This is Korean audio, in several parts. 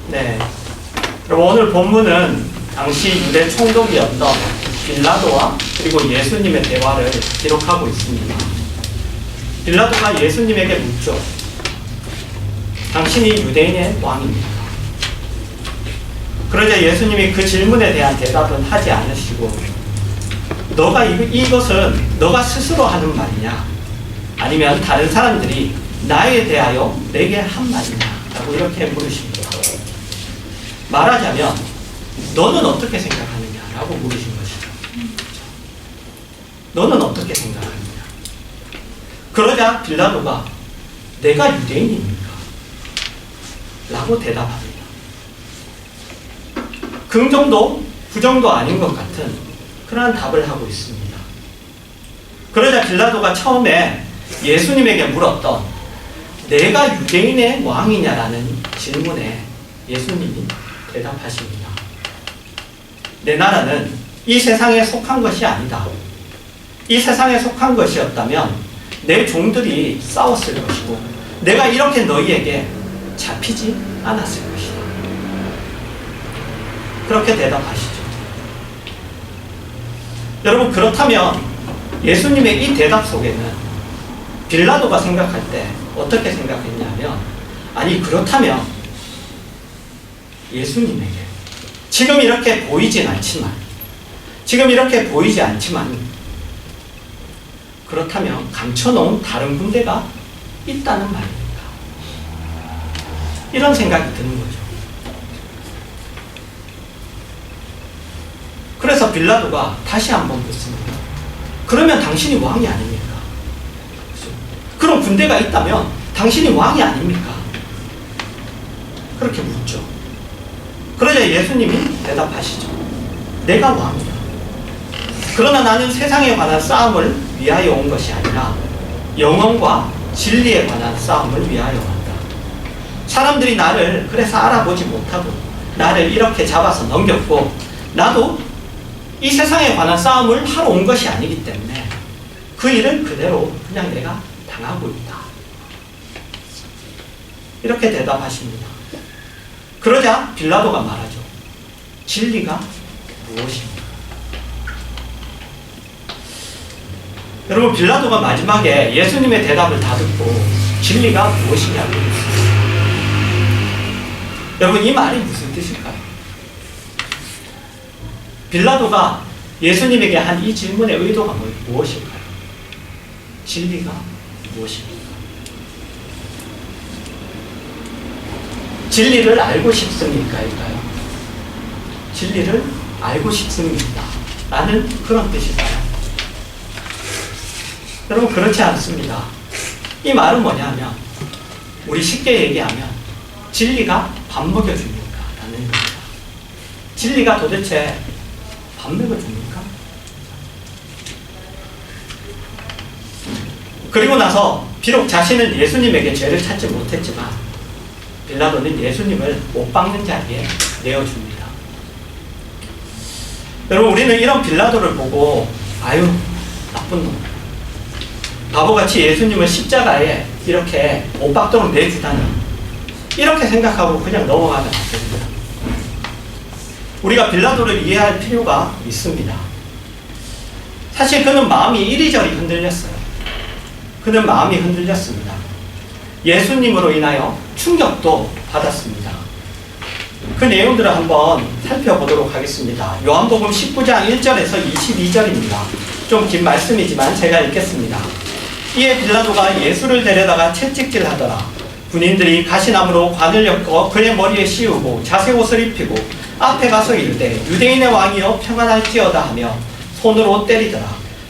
네. 그럼 오늘 본문은 당시 유대 총독이었던 빌라도와 그리고 예수님의 대화를 기록하고 있습니다. 빌라도가 예수님에게 묻죠. 당신이 유대인의 왕입니까? 그러자 예수님이 그 질문에 대한 대답은 하지 않으시고, 너가 이것은 너가 스스로 하는 말이냐? 아니면 다른 사람들이 나에 대하여 내게 한 말이냐? 라고 이렇게 물으십니다. 말하자면 너는 어떻게 생각하느냐? 라고 물으신 것이죠. 너는 어떻게 생각하느냐? 그러자 빌라도가 내가 유대인입니까? 라고 대답합니다. 긍정도 부정도 아닌 것 같은 그러한 답을 하고 있습니다. 그러자 빌라도가 처음에 예수님에게 물었던 내가 유대인의 왕이냐라는 질문에 예수님이 대답하십니다. 내 나라는 이 세상에 속한 것이 아니다. 이 세상에 속한 것이었다면 내 종들이 싸웠을 것이고 내가 이렇게 너희에게 잡히지 않았을 것이다. 그렇게 대답하시죠. 여러분, 그렇다면 예수님의 이 대답 속에는 빌라도가 생각할 때 어떻게 생각했냐면, 아니 그렇다면 예수님에게 지금 이렇게 보이진 않지만, 그렇다면 감춰놓은 다른 군대가 있다는 말입니다. 이런 생각이 드는 거죠. 그래서 빌라도가 다시 한번 묻습니다. 그러면 당신이 왕이 아닙니까? 그렇죠? 그럼 군대가 있다면 당신이 왕이 아닙니까? 그렇게 묻죠. 그러자 예수님이 대답하시죠. 내가 왕이다. 그러나 나는 세상에 관한 싸움을 위하여 온 것이 아니라 영혼과 진리에 관한 싸움을 위하여 왔다. 사람들이 나를 그래서 알아보지 못하고 나를 이렇게 잡아서 넘겼고, 나도 이 세상에 관한 싸움을 하러 온 것이 아니기 때문에 그 일을 그대로 그냥 내가 당하고 있다. 이렇게 대답하십니다. 그러자 빌라도가 말하죠. 진리가 무엇입니까? 여러분, 빌라도가 마지막에 예수님의 대답을 다 듣고 진리가 무엇이냐고 묻습니다. 여러분, 이 말이 무슨 뜻일까요? 빌라도가 예수님에게 한 이 질문의 의도가 무엇일까요? 진리가 무엇입니까? 진리를 알고 싶습니까?일까요? 진리를 알고 싶습니다. 라는 그런 뜻일까요? 여러분, 그렇지 않습니다. 이 말은 뭐냐면, 우리 쉽게 얘기하면 진리가 밥 먹여줍니까? 라는 겁니다. 진리가 도대체 밥 먹여줍니까? 그리고 나서 비록 자신은 예수님에게 죄를 찾지 못했지만 빌라도는 예수님을 못 박는 자리에 내어줍니다. 여러분, 우리는 이런 빌라도를 보고 아유, 나쁜 놈, 바보같이 예수님을 십자가에 이렇게 못 박도록 내주다니, 이렇게 생각하고 그냥 넘어가면 안 됩니다. 우리가 빌라도를 이해할 필요가 있습니다. 사실 그는 마음이 이리저리 흔들렸어요. 그는 마음이 흔들렸습니다. 예수님으로 인하여 충격도 받았습니다. 그 내용들을 한번 살펴보도록 하겠습니다. 요한복음 19장 1절에서 22절입니다. 좀 긴 말씀이지만 제가 읽겠습니다. 이에 빌라도가 예수를 데려다가 채찍질하더라. 군인들이 가시나무로 관을 엮어 그의 머리에 씌우고 자색옷을 입히고 앞에 가서 이르되 유대인의 왕이여 평안할지어다 하며 손으로 때리더라.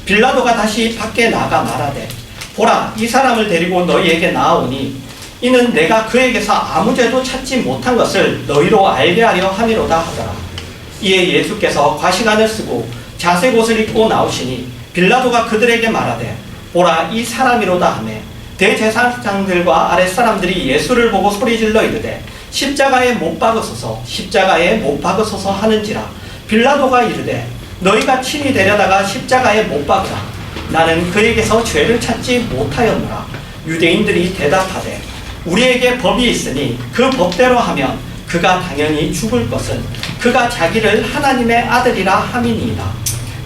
빌라도가 다시 밖에 나가 말하되 보라, 이 사람을 데리고 너희에게 나아오니 이는 내가 그에게서 아무 죄도 찾지 못한 것을 너희로 알게 하려 함이로다 하더라. 이에 예수께서 과시관을 쓰고 자색옷을 입고 나오시니 빌라도가 그들에게 말하되 보라, 이 사람이로다 하매 대제사장들과 아랫사람들이 예수를 보고 소리질러 이르되 십자가에 못 박으소서, 십자가에 못 박으소서 하는지라. 빌라도가 이르되 너희가 친히 데려다가 십자가에 못 박으라. 나는 그에게서 죄를 찾지 못하였노라. 유대인들이 대답하되 우리에게 법이 있으니 그 법대로 하면 그가 당연히 죽을 것은 그가 자기를 하나님의 아들이라 함이니이다.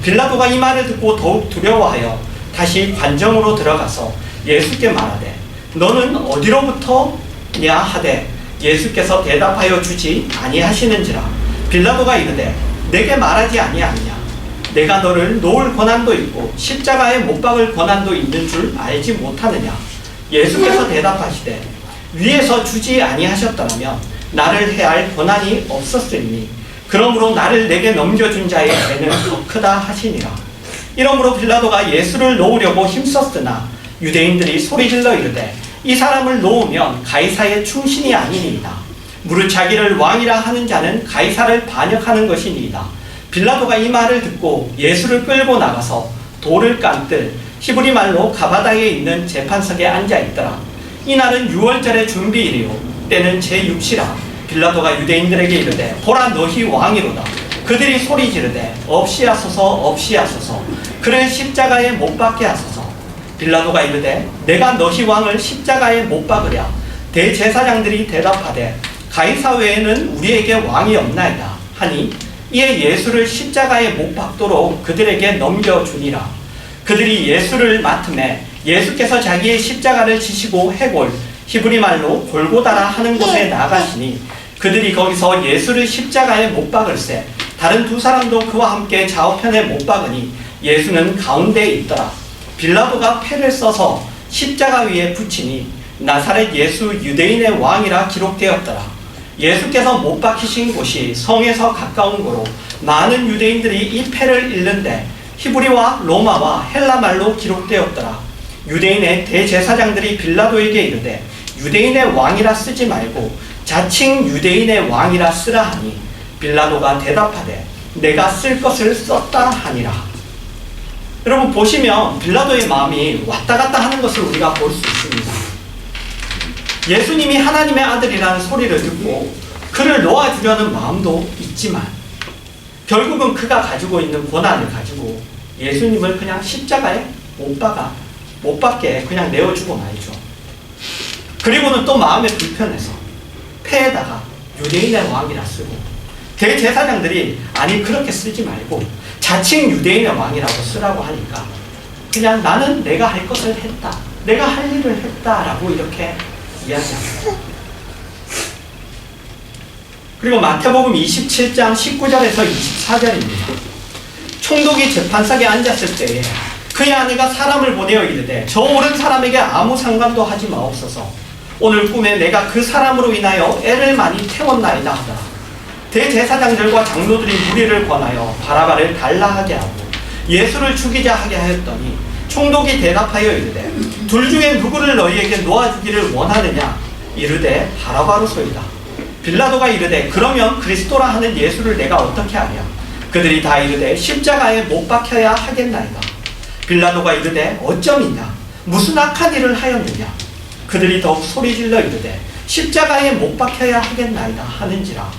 빌라도가 이 말을 듣고 더욱 두려워하여 다시 관정으로 들어가서 예수께 말하되 너는 어디로부터냐 하되 예수께서 대답하여 주지 아니하시는지라. 빌라도가 이르되 내게 말하지 아니하느냐. 내가 너를 놓을 권한도 있고 십자가에 못 박을 권한도 있는 줄 알지 못하느냐. 예수께서 대답하시되 위에서 주지 아니하셨더라면 나를 해할 권한이 없었으니 그러므로 나를 내게 넘겨준 자의 죄는 더 크다 하시니라. 이러므로 빌라도가 예수를 놓으려고 힘썼으나 유대인들이 소리질러 이르되 이 사람을 놓으면 가이사의 충신이 아니니이다. 무릇 자기를 왕이라 하는 자는 가이사를 반역하는 것이니이다. 빌라도가 이 말을 듣고 예수를 끌고 나가서 돌을 깐듯 히브리 말로 가바다에 있는 재판석에 앉아 있더라. 이날은 유월절의 준비일이요 때는 제6시라. 빌라도가 유대인들에게 이르되 보라 너희 왕이로다. 그들이 소리 지르되 없이하소서 없이하소서 그를 십자가에 못 박게 하소서. 빌라도가 이르되 내가 너희 왕을 십자가에 못 박으랴. 대제사장들이 대답하되 가이사 외에는 우리에게 왕이 없나이다 하니 이에 예수를 십자가에 못 박도록 그들에게 넘겨주니라. 그들이 예수를 맡음에 예수께서 자기의 십자가를 지시고 해골 히브리 말로 골고다라 하는 곳에 나가시니 그들이 거기서 예수를 십자가에 못 박을새 다른 두 사람도 그와 함께 좌우편에 못 박으니 예수는 가운데에 있더라. 빌라도가 패를 써서 십자가 위에 붙이니 나사렛 예수 유대인의 왕이라 기록되었더라. 예수께서 못 박히신 곳이 성에서 가까운 고로 많은 유대인들이 이 패를 읽는데 히브리와 로마와 헬라말로 기록되었더라. 유대인의 대제사장들이 빌라도에게 이르되 유대인의 왕이라 쓰지 말고 자칭 유대인의 왕이라 쓰라 하니 빌라도가 대답하되 내가 쓸 것을 썼다 하니라. 여러분 보시면 빌라도의 마음이 왔다 갔다 하는 것을 우리가 볼 수 있습니다. 예수님이 하나님의 아들이라는 소리를 듣고 그를 놓아주려는 마음도 있지만 결국은 그가 가지고 있는 권한을 가지고 예수님을 그냥 십자가에 못 박게 그냥 내어주고 말이죠. 그리고는 또 마음에 불편해서 패에다가 유대인의 왕이라 쓰고 대제사장들이 아니 그렇게 쓰지 말고 자칭 유대인의 왕이라고 쓰라고 하니까 그냥 나는 내가 할 것을 했다. 내가 할 일을 했다라고 이렇게 이야기합니다. 그리고 마태복음 27장 19절에서 24절입니다. 총독이 재판석에 앉았을 때에 그의 아내가 사람을 보내어 이르되 저 옳은 사람에게 아무 상관도 하지 마옵소서. 오늘 꿈에 내가 그 사람으로 인하여 애를 많이 태웠나이다 하더라. 대제사장들과 장로들이 무리를 권하여 바라바를 달라하게 하고 예수를 죽이자 하게 하였더니 총독이 대답하여 이르되 둘 중에 누구를 너희에게 놓아주기를 원하느냐. 이르되 바라바로소이다. 빌라도가 이르되 그러면 그리스도라 하는 예수를 내가 어떻게 하랴. 그들이 다 이르되 십자가에 못 박혀야 하겠나이다. 빌라도가 이르되 어쩌미냐. 무슨 악한 일을 하였느냐. 그들이 더욱 소리질러 이르되 십자가에 못 박혀야 하겠나이다 하는지라.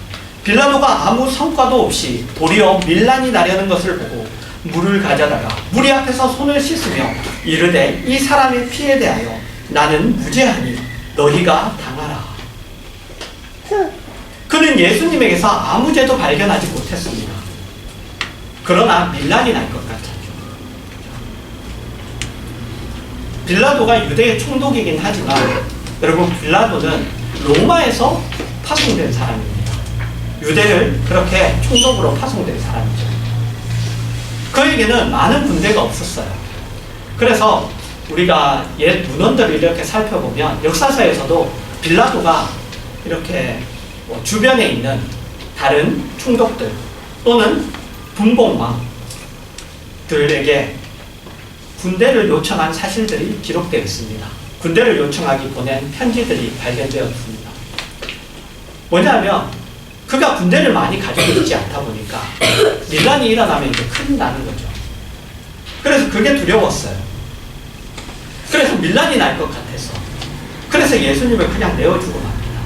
빌라도가 아무 성과도 없이 도리어 밀란이 나려는 것을 보고 물을 가져다가 무리 앞에서 손을 씻으며 이르되 이 사람의 피에 대하여 나는 무죄하니 너희가 당하라. 그는 예수님에게서 아무 죄도 발견하지 못했습니다. 그러나 밀란이 날 것 같았죠. 빌라도가 유대의 총독이긴 하지만 여러분 빌라도는 로마에서 파송된 사람입니다. 유대를 그렇게 총독으로 파송된 사람이죠. 그에게는 많은 군대가 없었어요. 그래서 우리가 옛 문헌들을 이렇게 살펴보면 역사서에서도 빌라도가 이렇게 주변에 있는 다른 총독들 또는 분봉왕들에게 군대를 요청한 사실들이 기록되어 있습니다. 군대를 요청하기 보낸 편지들이 발견되었습니다. 뭐냐면 그가 군대를 많이 가지고 있지 않다 보니까 밀란이 일어나면 이제 큰일 나는 거죠. 그래서 그게 두려웠어요. 그래서 밀란이 날 것 같아서 그래서 예수님을 그냥 내어주고 맙니다.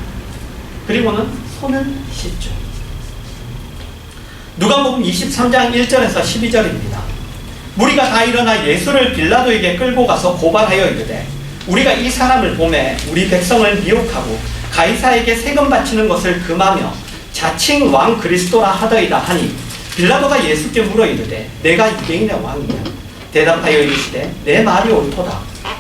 그리고는 손을 씻죠. 누가복음 23장 1절에서 12절입니다. 무리가 다 일어나 예수를 빌라도에게 끌고 가서 고발하여 이르되 우리가 이 사람을 보매 우리 백성을 미혹하고 가이사에게 세금 바치는 것을 금하며 자칭 왕 그리스도라 하더이다 하니 빌라도가 예수께 물어 이르되 내가 유대인의 왕이냐? 대답하여 이르시되 내 말이 옳도다.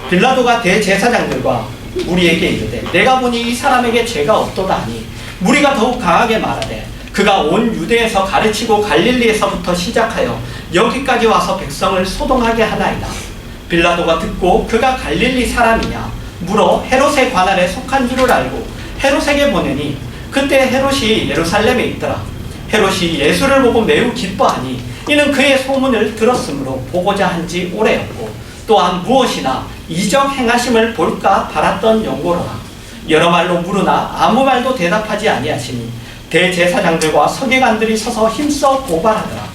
빌라도가 대제사장들과 무리에게 이르되 내가 보니 이 사람에게 죄가 없도다 하니 무리가 더욱 강하게 말하되 그가 온 유대에서 가르치고 갈릴리에서부터 시작하여 여기까지 와서 백성을 소동하게 하나이다. 빌라도가 듣고 그가 갈릴리 사람이냐 물어 헤롯의 관할에 속한 줄을 알고 헤롯에게 보내니 그때 헤롯이 예루살렘에 있더라. 헤롯이 예수를 보고 매우 기뻐하니 이는 그의 소문을 들었으므로 보고자 한 지 오래였고 또한 무엇이나 이적 행하심을 볼까 바랐던 연고로라. 여러 말로 물으나 아무 말도 대답하지 아니하시니 대제사장들과 서기관들이 서서 힘써 고발하더라.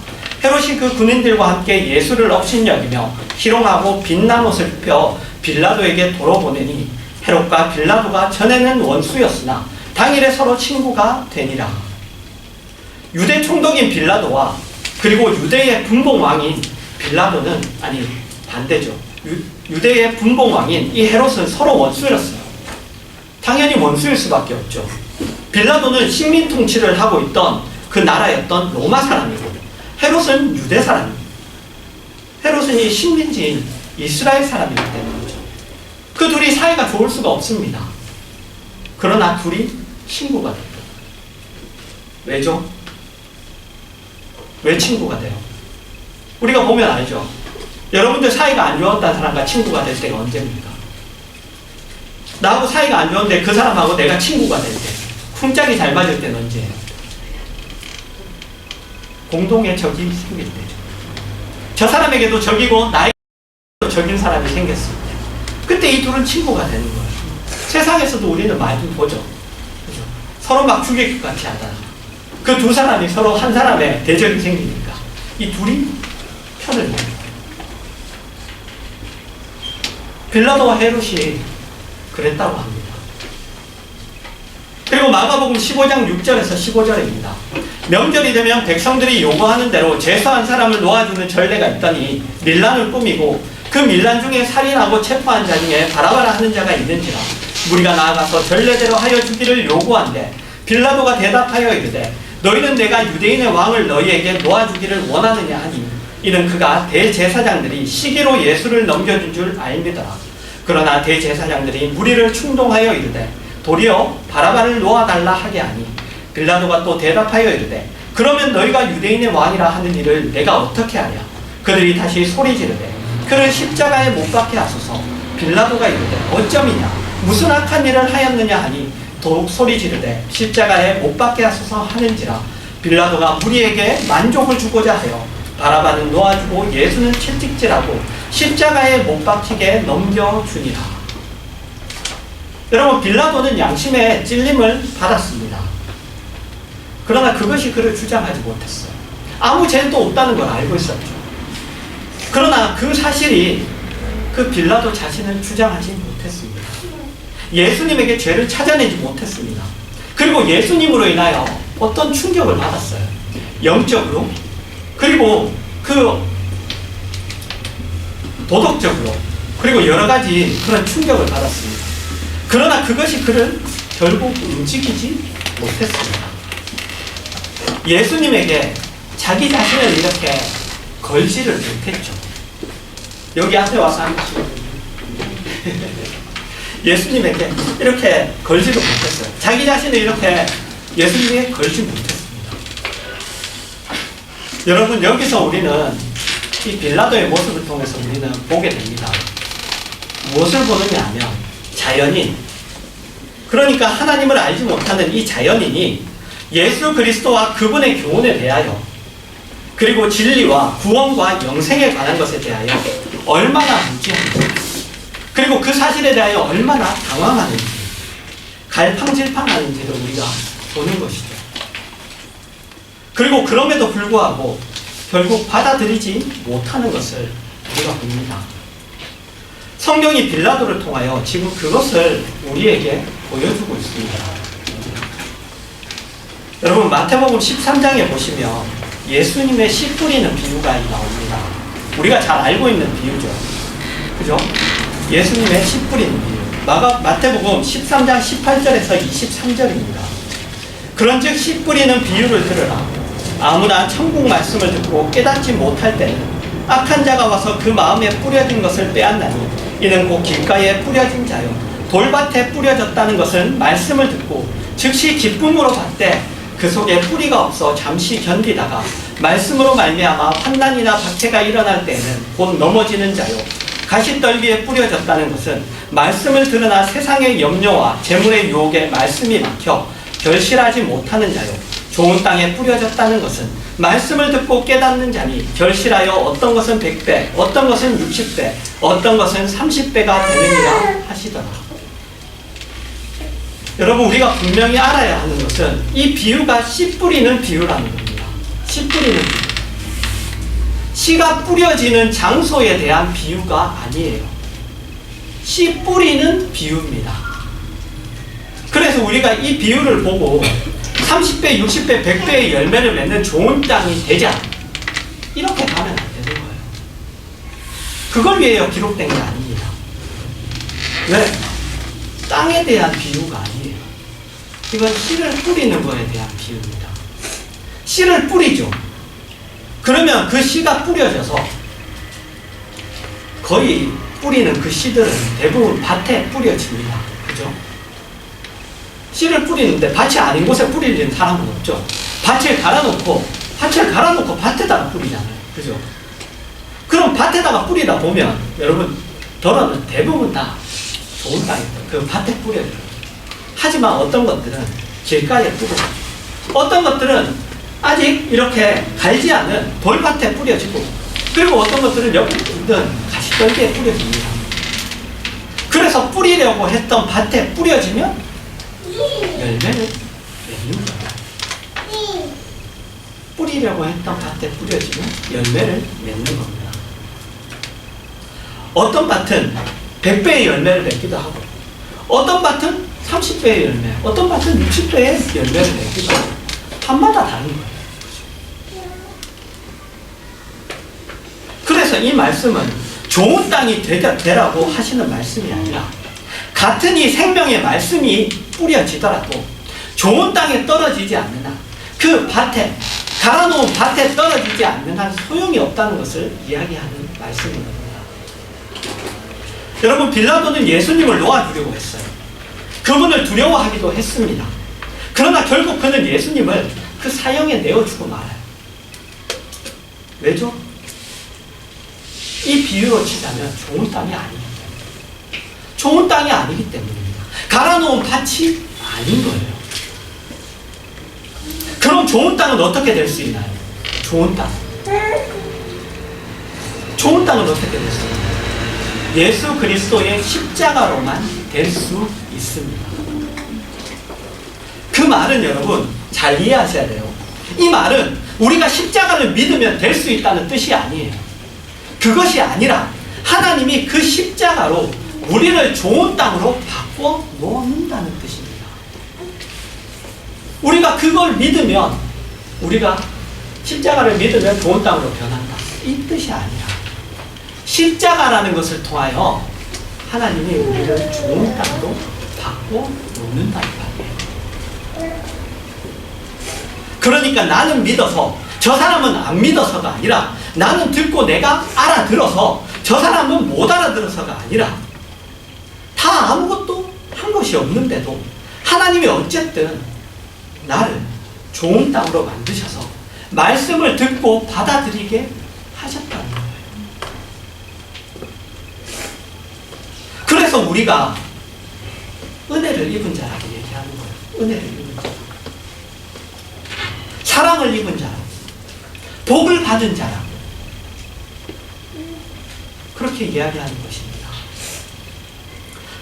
헤롯이 그 군인들과 함께 예수를 업신여기며 희롱하고 빛난 옷을 입혀 빌라도에게 도로 보내니 헤롯과 빌라도가 전에는 원수였으나 당일에 서로 친구가 되니라. 유대 총독인 빌라도와 그리고 유대의 분봉왕인 빌라도는 아니 반대죠. 유대의 분봉왕인 이 헤롯은 서로 원수였어요. 당연히 원수일 수밖에 없죠. 빌라도는 식민 통치를 하고 있던 그 나라였던 로마 사람이고 헤롯은 유대 사람입니다. 헤롯은 이 식민지인 이스라엘 사람이기 때문이죠. 그 둘이 사이가 좋을 수가 없습니다. 그러나 둘이 친구가 됐다. 왜죠? 왜 친구가 돼요? 우리가 보면 알죠. 여러분들 사이가 안 좋았다는 사람과 친구가 될 때가 언제입니까? 나하고 사이가 안 좋은데 그 사람하고 내가 친구가 될 때, 쿵짝이 잘 맞을 때는 언제예요? 공동의 적이 생길 때죠. 저 사람에게도 적이고 나에게도 적인 사람이 생겼을 때, 그때 이 둘은 친구가 되는 거예요. 세상에서도 우리는 많이 보죠. 그죠? 서로 막 죽일 것 같이 하다가 그 두 사람이 서로 한 사람의 대적이 생기니까 이 둘이 편을 내는 거예요. 빌라도와 헤롯이 그랬다고 합니다. 그리고 마가복음 15장 6절에서 15절입니다. 명절이 되면 백성들이 요구하는 대로 죄수한 사람을 놓아주는 전례가 있더니 밀란을 꾸미고 그 밀란 중에 살인하고 체포한 자 중에 바라바라 하는 자가 있는지라 무리가 나아가서 전례대로 하여 주기를 요구한데 빌라도가 대답하여 이르되 너희는 내가 유대인의 왕을 너희에게 놓아주기를 원하느냐 하니 이는 그가 대제사장들이 시기로 예수를 넘겨준 줄 알미더라. 그러나 대제사장들이 무리를 충동하여 이르되 도리어 바라바를 놓아달라 하게 하니 빌라도가 또 대답하여 이르되 그러면 너희가 유대인의 왕이라 하는 일을 내가 어떻게 하랴? 그들이 다시 소리 지르되 그를 십자가에 못 박게 하소서. 빌라도가 이르되 어쩌미냐 무슨 악한 일을 하였느냐 하니 더욱 소리 지르되 십자가에 못 박게 하소서 하는지라. 빌라도가 무리에게 만족을 주고자 하여 바라바는 놓아주고 예수는 채찍질하고 십자가에 못 박히게 넘겨주니라. 여러분, 빌라도는 양심의 찔림을 받았습니다. 그러나 그것이 그를 주장하지 못했어요. 아무 죄도 없다는 걸 알고 있었죠. 그러나 그 사실이 그 빌라도 자신을 주장하지 못했습니다. 예수님에게 죄를 찾아내지 못했습니다. 그리고 예수님으로 인하여 어떤 충격을 받았어요. 영적으로, 그리고 그 도덕적으로, 그리고 여러 가지 그런 충격을 받았습니다. 그러나 그것이 그를 결국 움직이지 못했습니다. 예수님에게 자기 자신을 이렇게 걸지를 못했죠. 여기 앞에 와서 한 번씩 예수님에게 이렇게 걸지도 못했어요. 자기 자신을 이렇게 예수님에게 걸지 못했습니다. 여러분, 여기서 우리는 이 빌라도의 모습을 통해서 우리는 보게 됩니다. 무엇을 보느냐 하면 자연인, 그러니까 하나님을 알지 못하는 이 자연인이 예수 그리스도와 그분의 교훈에 대하여, 그리고 진리와 구원과 영생에 관한 것에 대하여 얼마나 무지한지, 그리고 그 사실에 대하여 얼마나 당황하는지, 갈팡질팡하는지를 우리가 보는 것이죠. 그리고 그럼에도 불구하고 결국 받아들이지 못하는 것을 우리가 봅니다. 성경이 빌라도를 통하여 지금 그것을 우리에게 보여주고 있습니다. 여러분, 마태복음 13장에 보시면 예수님의 씨 뿌리는 비유가 나옵니다. 우리가 잘 알고 있는 비유죠. 그죠? 예수님의 씨 뿌리는 비유. 마태복음 13장 18절에서 23절입니다. 그런즉 씨 뿌리는 비유를 들으라. 아무나 천국 말씀을 듣고 깨닫지 못할 때는 악한 자가 와서 그 마음에 뿌려진 것을 빼앗나니 이는 곧 길가에 뿌려진 자요 돌밭에 뿌려졌다는 것은 말씀을 듣고 즉시 기쁨으로 받되 그 속에 뿌리가 없어 잠시 견디다가 말씀으로 말미암아 환난이나 박해가 일어날 때에는 곧 넘어지는 자요 가시떨기에 뿌려졌다는 것은 말씀을 들으나 세상의 염려와 재물의 유혹에 말씀이 막혀 결실하지 못하는 자요 좋은 땅에 뿌려졌다는 것은 말씀을 듣고 깨닫는 자니 결실하여 어떤 것은 100배, 어떤 것은 60배, 어떤 것은 30배가 되느니라 하시더라. 여러분, 우리가 분명히 알아야 하는 것은 이 비유가 씨 뿌리는 비유라는 겁니다. 씨 뿌리는 비유. 씨가 뿌려지는 장소에 대한 비유가 아니에요. 씨 뿌리는 비유입니다. 그래서 우리가 이 비유를 보고 30배, 60배, 100배의 열매를 맺는 좋은 땅이 되자 이렇게 가면 안 되는 거예요. 그걸 위해 기록된 게 아닙니다. 왜? 땅에 대한 비유가 아니에요. 이건 씨를 뿌리는 거에 대한 비유입니다. 씨를 뿌리죠. 그러면 그 씨가 뿌려져서 거의 뿌리는 그 씨들은 대부분 밭에 뿌려집니다. 그죠? 씨를 뿌리는데 밭이 아닌 곳에 뿌리는 사람은 없죠. 밭을 갈아놓고 밭에다가 뿌리잖아요. 그죠? 그럼 밭에다가 뿌리다 보면 여러분 더러는 대부분 다 좋은 땅에 그 밭에 뿌려요. 하지만 어떤 것들은 길가에 뿌려요. 어떤 것들은 아직 이렇게 갈지 않은 돌밭에 뿌려지고 그리고 어떤 것들은 여기 있는 가시떨기에 뿌려집니다. 그래서 뿌리려고 했던 밭에 뿌려지면 열매를 맺는 거예요. 뿌리려고 했던 밭에 뿌려지면 열매를 맺는 겁니다. 어떤 밭은 100배의 열매를 맺기도 하고 어떤 밭은 30배의 열매, 어떤 밭은 60배의 열매를 맺기도 하고 밭마다 다른 거예요. 그래서 이 말씀은 좋은 땅이 되라고 하시는 말씀이 아니라 같은 이 생명의 말씀이 뿌려지더라도 좋은 땅에 떨어지지 않는 한 그 밭에 갈아놓은 밭에 떨어지지 않는 한 소용이 없다는 것을 이야기하는 말씀입니다. 여러분, 빌라도는 예수님을 놓아주려고 했어요. 그분을 두려워하기도 했습니다. 그러나 결국 그는 예수님을 그 사형에 내어주고 말아요. 왜죠? 이 비유로 치자면 좋은 땅이 아니기 때문에. 좋은 땅이 아니기 때문입니다. 갈아놓은 밭이 아닌 거예요. 그럼 좋은 땅은 어떻게 될 수 있나요? 좋은 땅은 어떻게 될 수 있나요? 예수 그리스도의 십자가로만 될 수 있습니다. 그 말은 여러분 잘 이해하셔야 돼요. 이 말은 우리가 십자가를 믿으면 될 수 있다는 뜻이 아니에요. 그것이 아니라 하나님이 그 십자가로 우리를 좋은 땅으로 바꿔 놓는다는 뜻입니다. 우리가 그걸 믿으면 우리가 십자가를 믿으면 좋은 땅으로 변한다. 이 뜻이 아니라 십자가라는 것을 통하여 하나님이 우리를 좋은 땅으로 바꿔 놓는다는 말이에요. 그러니까 나는 믿어서 저 사람은 안 믿어서가 아니라 나는 듣고 내가 알아들어서 저 사람은 못 알아들어서가 아니라 다 아무것도 한 것이 없는데도 하나님이 어쨌든 나를 좋은 땅으로 만드셔서 말씀을 듣고 받아들이게 하셨다는 거예요. 그래서 우리가 은혜를 입은 자라고 얘기하는 거예요. 은혜를 입은 자, 사랑을 입은 자라, 복을 받은 자라, 그렇게 이야기하는 것입니다.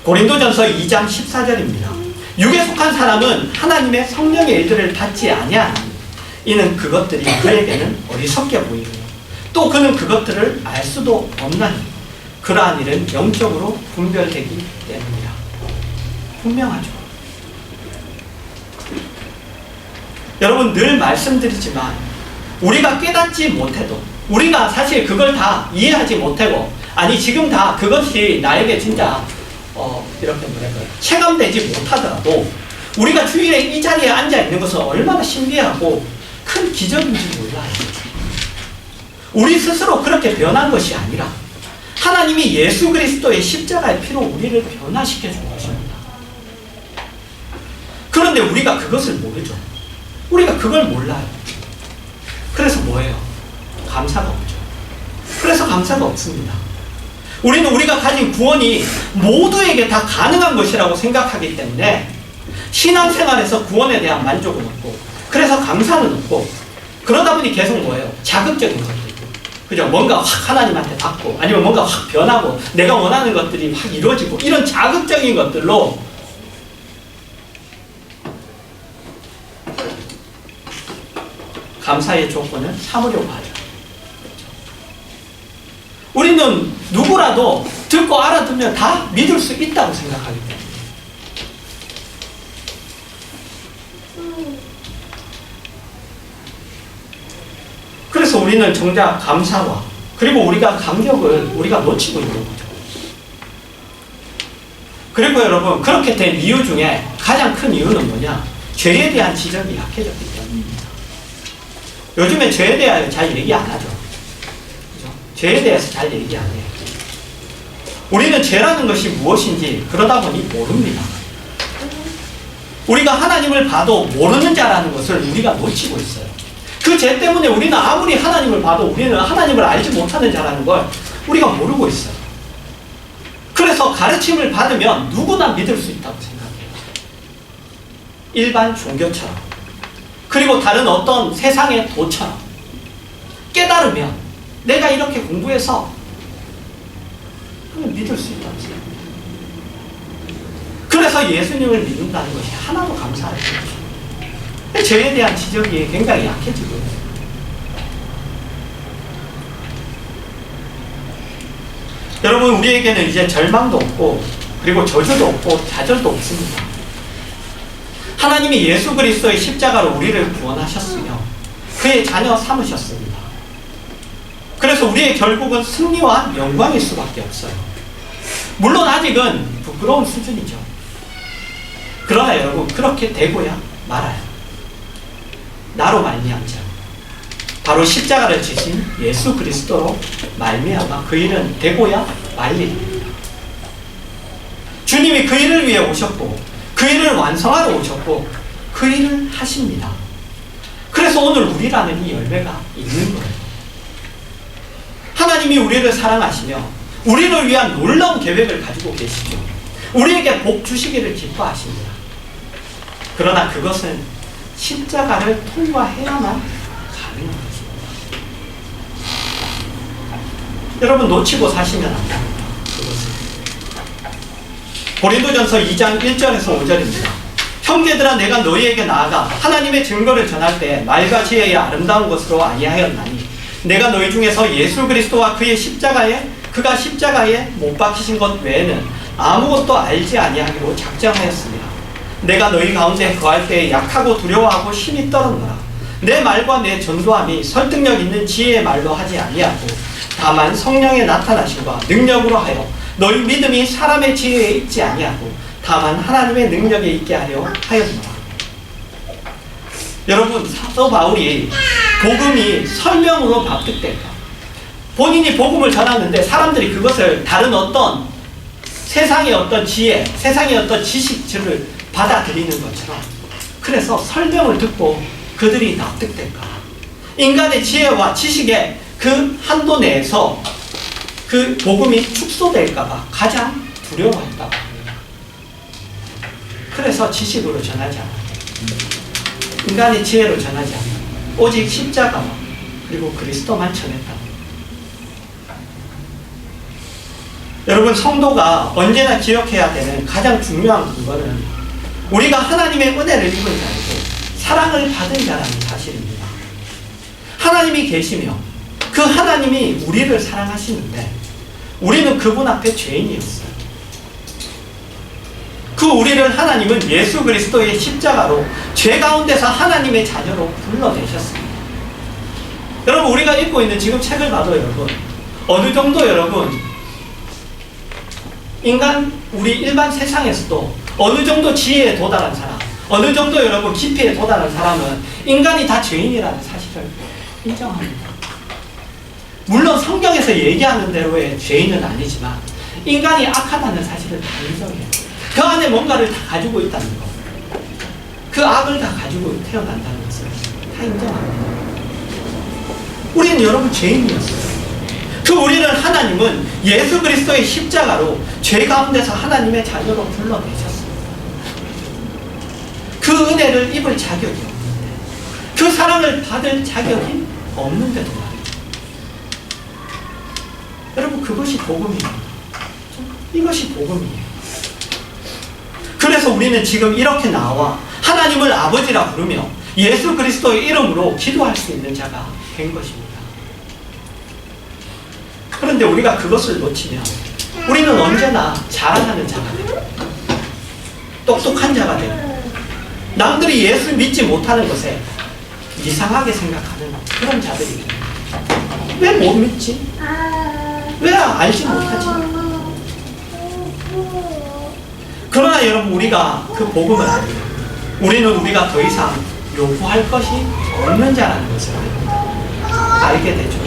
고린도전서 2장 14절입니다. 육에 속한 사람은 하나님의 성령의 일들을 받지 아니하나니 이는 그것들이 그에게는 어리석게 보이며 또 그는 그것들을 알 수도 없나니 그러한 일은 영적으로 분별되기 때문이라. 분명하죠. 여러분, 늘 말씀드리지만 우리가 깨닫지 못해도 우리가 사실 그걸 다 이해하지 못하고 아니 지금 다 그것이 나에게 진짜 이렇게 뭐랄까요, 체감되지 못하더라도 우리가 주일에 이 자리에 앉아 있는 것은 얼마나 신비하고 큰 기적인지 몰라요. 우리 스스로 그렇게 변한 것이 아니라 하나님이 예수 그리스도의 십자가의 피로 우리를 변화시켜 준 것입니다. 그런데 우리가 그것을 모르죠. 우리가 그걸 몰라요. 그래서 뭐예요? 감사가 없죠. 그래서 감사가 없습니다. 우리는 우리가 가진 구원이 모두에게 다 가능한 것이라고 생각하기 때문에 신앙생활에서 구원에 대한 만족은 없고, 그래서 감사는 없고, 그러다 보니 계속 뭐예요? 자극적인 것들. 그죠? 뭔가 확 하나님한테 받고, 아니면 뭔가 확 변하고, 내가 원하는 것들이 확 이루어지고, 이런 자극적인 것들로 감사의 조건을 삼으려고 하죠. 우리는 누구라도 듣고 알아두면 다 믿을 수 있다고 생각하기 때문에. 그래서 우리는 정작 감사와 그리고 우리가 감격을 우리가 놓치고 있는 거죠. 그리고 여러분, 그렇게 된 이유 중에 가장 큰 이유는 뭐냐? 죄에 대한 지적이 약해졌기 때문입니다. 요즘에 죄에 대하여 잘 얘기 안 하죠. 그죠? 죄에 대해서 잘 얘기 안 해요. 우리는 죄라는 것이 무엇인지 그러다 보니 모릅니다. 우리가 하나님을 봐도 모르는 자라는 것을 우리가 놓치고 있어요. 그 죄 때문에 우리는 아무리 하나님을 봐도 우리는 하나님을 알지 못하는 자라는 걸 우리가 모르고 있어요. 그래서 가르침을 받으면 누구나 믿을 수 있다고 생각해요. 일반 종교처럼, 그리고 다른 어떤 세상의 도처럼 깨달으면 내가 이렇게 공부해서 믿을 수 있다고 생각해요. 그래서 예수님을 믿는다는 것이 하나도 감사할 것이죠. 죄에 대한 지적이 굉장히 약해지고 있어요. 여러분, 우리에게는 이제 절망도 없고, 그리고 저주도 없고, 좌절도 없습니다. 하나님이 예수 그리스도의 십자가로 우리를 구원하셨으며 그의 자녀 삼으셨습니다. 그래서 우리의 결국은 승리와 영광일 수밖에 없어요. 물론 아직은 부끄러운 수준이죠. 그러나 여러분, 그렇게 되고야 말아요. 나로 말미암자, 바로 십자가를 지신 예수 그리스도로 말미암아 그 일은 되고야 말 일입니다. 주님이 그 일을 위해 오셨고, 그 일을 완성하러 오셨고, 그 일을 하십니다. 그래서 오늘 우리라는 이 열매가 있는 거예요. 하나님이 우리를 사랑하시며 우리를 위한 놀라운 계획을 가지고 계시죠. 우리에게 복 주시기를 기뻐하십니다. 그러나 그것은 십자가를 통과해야만 가능한 것입니다. 여러분, 놓치고 사시면 안 됩니다. 그것은. 고린도전서 2장 1절에서 5절입니다. 형제들아, 내가 너희에게 나아가 하나님의 증거를 전할 때 말과 지혜의 아름다운 것으로 아니하였나니 내가 너희 중에서 예수 그리스도와 그가 십자가에 못 박히신 것 외에는 아무것도 알지 아니하기로 작정하였습니다. 내가 너희 가운데 거할 때에 약하고 두려워하고 힘이 떨었노라. 내 말과 내 전도함이 설득력 있는 지혜의 말로 하지 아니하고 다만 성령의 나타나심과 능력으로 하여 너희 믿음이 사람의 지혜에 있지 아니하고 다만 하나님의 능력에 있게 하려 하였노라. 여러분, 사도 바울이 복음이 설명으로 납득될까? 본인이 복음을 전하는데 사람들이 그것을 다른 어떤 세상의 어떤 지혜, 세상의 어떤 지식들을 받아들이는 것처럼, 그래서 설명을 듣고 그들이 납득될까? 인간의 지혜와 지식의 그 한도 내에서 그 복음이 축소될까봐 가장 두려워했다고 합니다. 그래서 지식으로 전하지 않아요. 인간의 지혜로 전하지 않아요. 오직 십자가와 그리고 그리스도만 전했다. 여러분, 성도가 언제나 기억해야 되는 가장 중요한 근거는 우리가 하나님의 은혜를 입은 자이고 사랑을 받은 자라는 사실입니다. 하나님이 계시며 그 하나님이 우리를 사랑하시는데 우리는 그분 앞에 죄인이었어요. 그 우리를 하나님은 예수 그리스도의 십자가로 죄 가운데서 하나님의 자녀로 불러내셨습니다. 여러분, 우리가 읽고 있는 지금 책을 봐도 여러분, 어느 정도 여러분 우리 일반 세상에서도 어느 정도 지혜에 도달한 사람, 어느 정도 여러분 깊이에 도달한 사람은 인간이 다 죄인이라는 사실을 인정합니다. 물론 성경에서 얘기하는 대로의 죄인은 아니지만 인간이 악하다는 사실을 다 인정해요. 그 안에 뭔가를 다 가지고 있다는 거, 그 악을 다 가지고 태어난다는 것을 다 인정합니다. 우리는 여러분 죄인이었어요. 그 우리는 하나님은 예수 그리스도의 십자가로 죄 가운데서 하나님의 자녀로 불러내셨습니다. 그 은혜를 입을 자격이 없는데, 그 사랑을 받을 자격이 없는데도 말이에요. 여러분, 그것이 복음입니다. 이것이 복음이에요. 그래서 우리는 지금 이렇게 나와 하나님을 아버지라 부르며 예수 그리스도의 이름으로 기도할 수 있는 자가 된 것입니다. 그런데 우리가 그것을 놓치면 우리는 언제나 자랑하는 자가 되고 똑똑한 자가 되고 남들이 예수 믿지 못하는 것에 이상하게 생각하는 그런 자들이 됩니다. 왜 못 믿지? 왜 알지 못하지? 그러나 여러분, 우리가 그 복음을 알면 우리는 우리가 더 이상 요구할 것이 없는 자라는 것을 알게 되죠.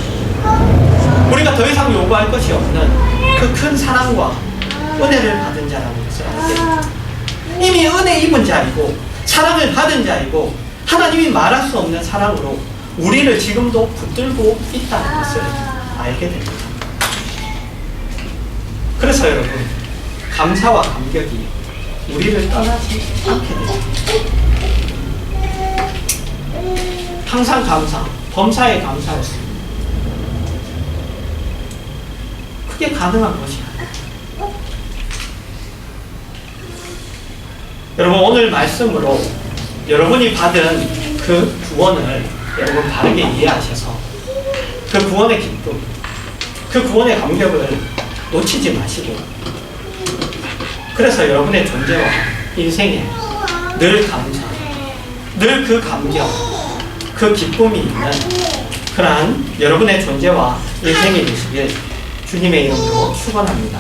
우리가 더 이상 요구할 것이 없는 그 큰 사랑과 은혜를 받은 자라는 것을 알게 되죠. 이미 은혜 입은 자이고 사랑을 받은 자이고 하나님이 말할 수 없는 사랑으로 우리를 지금도 붙들고 있다는 것을 알게 됩니다. 그래서 여러분, 감사와 감격이 우리를 떠나지 않게 됩니다. 항상 감사, 범사에 감사했습니다. 그게 가능한 것이 아니에요. 여러분, 오늘 말씀으로 여러분이 받은 그 구원을 여러분 바르게 이해하셔서 그 구원의 기쁨, 그 구원의 감격을 놓치지 마시고, 그래서 여러분의 존재와 인생에 늘 감사, 늘 그 감격, 그 기쁨이 있는 그러한 여러분의 존재와 인생이 되시길 주님의 이름으로 축원합니다.